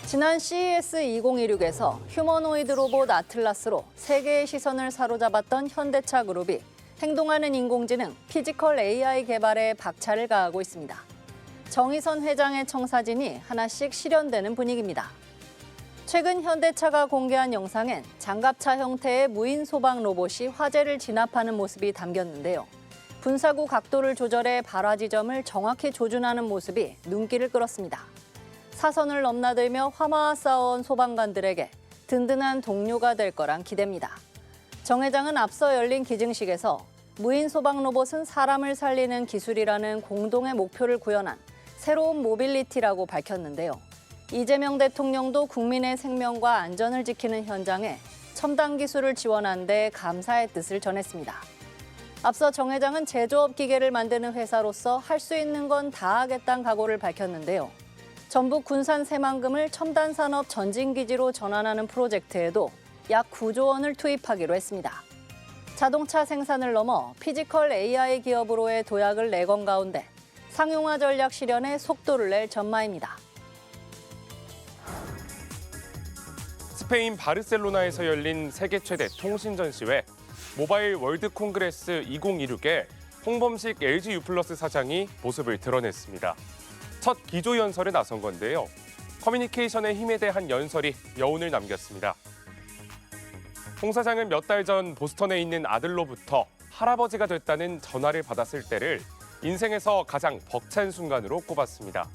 지난 CES 2016에서 휴머노이드 로봇 아틀라스로 세계의 시선을 사로잡았던 현대차 그룹이 행동하는 인공지능 피지컬 AI 개발에 박차를 가하고 있습니다. 정의선 회장의 청사진이 하나씩 실현되는 분위기입니다. 최근 현대차가 공개한 영상엔 장갑차 형태의 무인 소방 로봇이 화재를 진압하는 모습이 담겼는데요. 분사구 각도를 조절해 발화 지점을 정확히 조준하는 모습이 눈길을 끌었습니다. 사선을 넘나들며 화마와 싸워온 소방관들에게 든든한 동료가 될 거란 기대입니다. 정 회장은 앞서 열린 기증식에서 무인 소방 로봇은 사람을 살리는 기술이라는 공동의 목표를 구현한 새로운 모빌리티라고 밝혔는데요. 이재명 대통령도 국민의 생명과 안전을 지키는 현장에 첨단 기술을 지원한 데 감사의 뜻을 전했습니다. 앞서 정 회장은 제조업 기계를 만드는 회사로서 할 수 있는 건 다 하겠다는 각오를 밝혔는데요. 전북 군산 새만금을 첨단 산업 전진기지로 전환하는 프로젝트에도 약 9조 원을 투입하기로 했습니다. 자동차 생산을 넘어 피지컬 AI 기업으로의 도약을 내건 가운데 상용화 전략 실현에 속도를 낼 전망입니다. 스페인 바르셀로나에서 열린 세계 최대 통신 전시회 모바일 월드 콩그레스 2016에 홍범식 LG U+ 사장이 모습을 드러냈습니다. 첫 기조 연설에 나선 건데요. 커뮤니케이션의 힘에 대한 연설이 여운을 남겼습니다. 홍 사장은 몇 달 전 보스턴에 있는 아들로부터 할아버지가 됐다는 전화를 받았을 때를 인생에서 가장 벅찬 순간으로 꼽았습니다.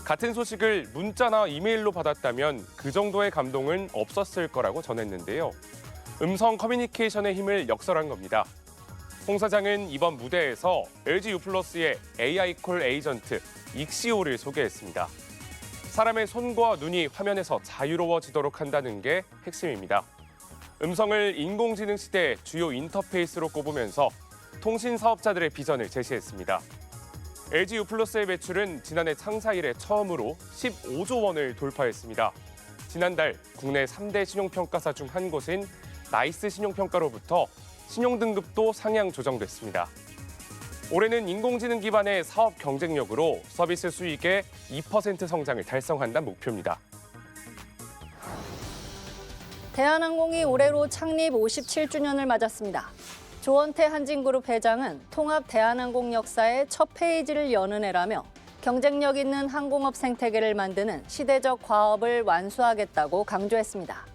같은 소식을 문자나 이메일로 받았다면 그 정도의 감동은 없었을 거라고 전했는데요. 음성 커뮤니케이션의 힘을 역설한 겁니다. 홍 사장은 이번 무대에서 LG U+의 AI 콜 에이전트 익시오를 소개했습니다. 사람의 손과 눈이 화면에서 자유로워지도록 한다는 게 핵심입니다. 음성을 인공지능 시대의 주요 인터페이스로 꼽으면서 통신 사업자들의 비전을 제시했습니다. LG U+의 매출은 지난해 창사 이래 처음으로 15조 원을 돌파했습니다. 지난달 국내 3대 신용평가사 중 한 곳인 나이스 신용평가로부터 신용등급도 상향 조정됐습니다. 올해는 인공지능 기반의 사업 경쟁력으로 서비스 수익의 2% 성장을 달성한다는 목표입니다. 대한항공이 올해로 창립 57주년을 맞았습니다. 조원태 한진그룹 회장은 통합 대한항공 역사의 첫 페이지를 여는 해라며 경쟁력 있는 항공업 생태계를 만드는 시대적 과업을 완수하겠다고 강조했습니다.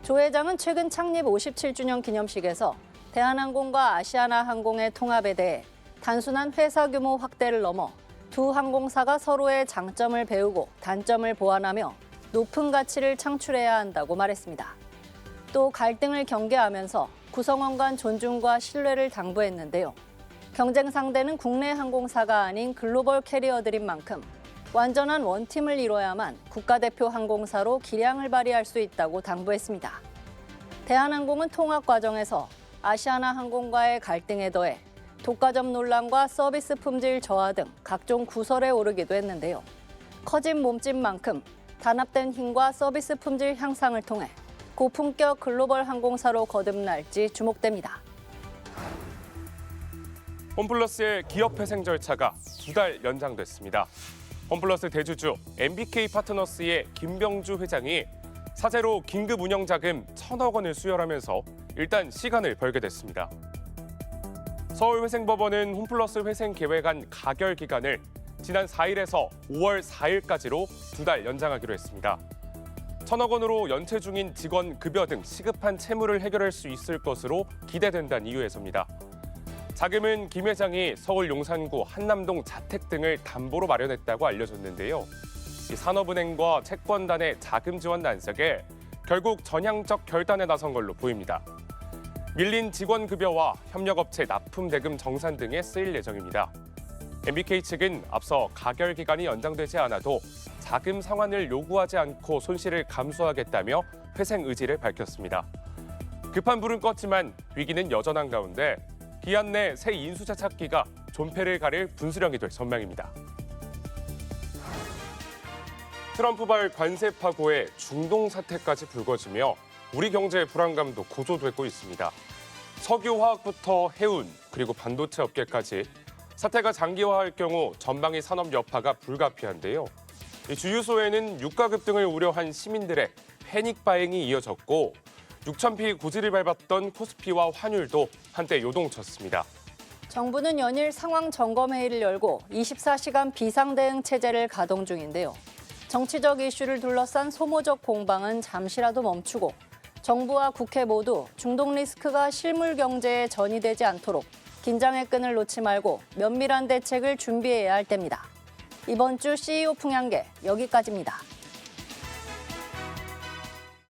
조 회장은 최근 창립 57주년 기념식에서 대한항공과 아시아나항공의 통합에 대해 단순한 회사 규모 확대를 넘어 두 항공사가 서로의 장점을 배우고 단점을 보완하며 높은 가치를 창출해야 한다고 말했습니다. 또 갈등을 경계하면서 구성원 간 존중과 신뢰를 당부했는데요. 경쟁 상대는 국내 항공사가 아닌 글로벌 캐리어들인 만큼 완전한 원팀을 이뤄야만 국가대표 항공사로 기량을 발휘할 수 있다고 당부했습니다. 대한항공은 통합 과정에서 아시아나항공과의 갈등에 더해 독과점 논란과 서비스 품질 저하 등 각종 구설에 오르기도 했는데요. 커진 몸집만큼 단합된 힘과 서비스 품질 향상을 통해 고품격 글로벌 항공사로 거듭날지 주목됩니다. 홈플러스의 기업회생 절차가 2달 연장됐습니다. 홈플러스 대주주 MBK 파트너스의 김병주 회장이 사재로 긴급 운영자금 1,000억 원을 수혈하면서 일단 시간을 벌게 됐습니다. 서울회생법원은 홈플러스 회생 계획안 가결 기간을 지난 4일에서 5월 4일까지로 2달 연장하기로 했습니다. 1,000억 원으로 연체 중인 직원 급여 등 시급한 채무를 해결할 수 있을 것으로 기대된다는 이유에서입니다. 자금은 김 회장이 서울 용산구 한남동 자택 등을 담보로 마련했다고 알려졌는데요. 이 산업은행과 채권단의 자금 지원 난색에 결국 전향적 결단에 나선 걸로 보입니다. 밀린 직원 급여와 협력업체 납품 대금 정산 등에 쓰일 예정입니다. MBK 측은 앞서 가결 기간이 연장되지 않아도 자금 상환을 요구하지 않고 손실을 감수하겠다며 회생 의지를 밝혔습니다. 급한 불은 껐지만 위기는 여전한 가운데 기한 내 새 인수자 찾기가 존폐를 가릴 분수령이 될 전망입니다. 트럼프발 관세 파고에 중동 사태까지 불거지며 우리 경제의 불안감도 고조되고 있습니다. 석유화학부터 해운 그리고 반도체 업계까지 사태가 장기화할 경우 전방위 산업 여파가 불가피한데요. 주유소에는 유가 급등을 우려한 시민들의 패닉 바잉이 이어졌고 6,000피 고지를 밟았던 코스피와 환율도 한때 요동쳤습니다. 정부는 연일 상황 점검 회의를 열고 24시간 비상대응 체제를 가동 중인데요. 정치적 이슈를 둘러싼 소모적 공방은 잠시라도 멈추고 정부와 국회 모두 중동 리스크가 실물 경제에 전이되지 않도록 긴장의 끈을 놓지 말고 면밀한 대책을 준비해야 할 때입니다. 이번 주 CEO 풍향계 여기까지입니다.